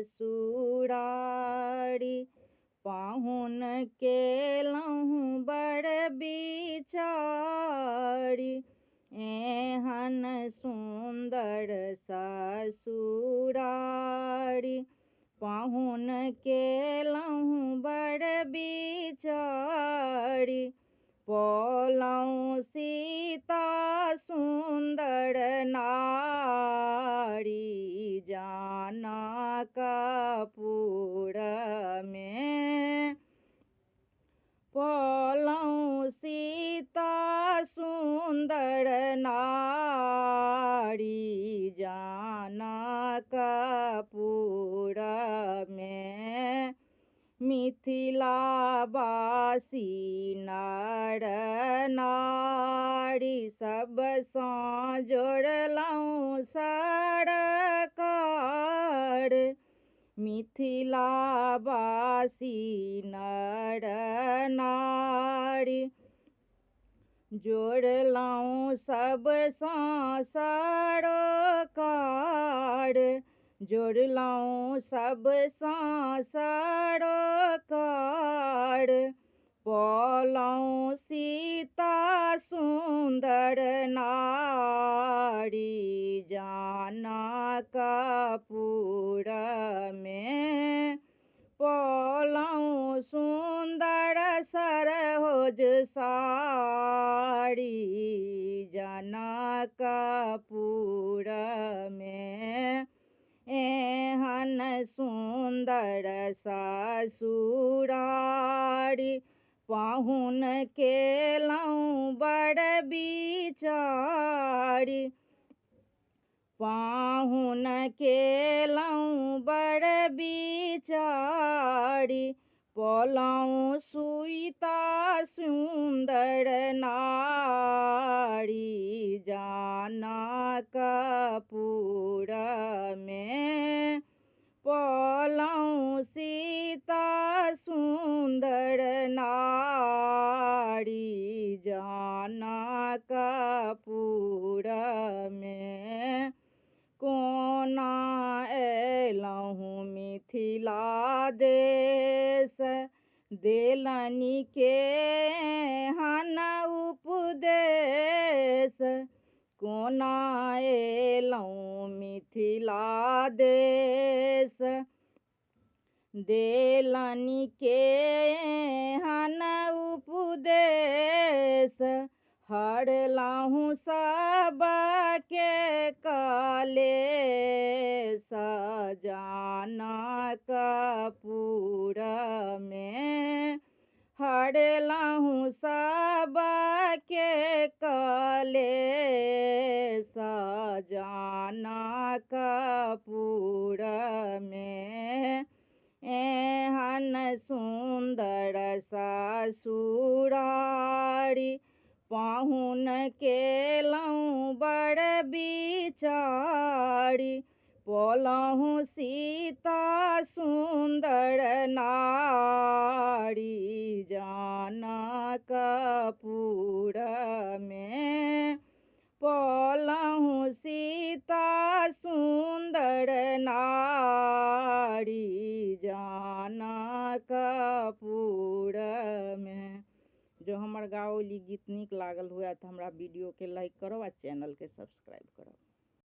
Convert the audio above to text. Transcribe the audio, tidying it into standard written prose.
ससुरारी। पाहुन केलहुँ बड़ बिचारी, एहन सुन्दर ससुरारी। पाहुन केलहुँ बड़ बिचारी, पौलहुँ सीता सुन्दर नारी। जनकपुर में पौलहुँ सीता सुन्दर नारी। जनकपुर में मिथिलावासी नर नारी, सबसँ जोड़लहुँ सरकार। मिथिलावासी नर नारी, जोड़लहुँ सबसँ सरोकार। जोड़लहुँ सबसँ सरोकार, पौलहुँ सीता सुन्दर नारी। जनकपुर में पौलहुँ सुन्दर सरहोज सारी। जनकपुर में एहन सुन्दर ससुरारी। पाहुन केलहुँ बड़ बिचारी, पाहुन केलहुँ बड़ बिचारी। पौलहुँ सीता सुन्दर नारी। जनकपुर में पौलहुँ सीता सुन्दर नारी। जनकपुर में कोना अयलहुँ मिथिला देश, देलनि केहन उपदेश। कोना अयलहुँ मिथिला देश, देलनि केहन उपदेश। हरलहुँ सबके कलेश। जनकपुर में हरलहुँ सबके कलेश। जनकपुर में एहन सुन्दर ससुरारी। पाहुन केलहुँ बड़ बिचारी, पौलहुँ सीता सुन्दर नारी। जनकपुर में पौलहुँ सीता सुन्दर नारी। जनकपुर में। जो हमर गाओली गीत नीक लागल हुए तो हमरा वीडियो के लाइक करो आ चैनल के सब्सक्राइब करो।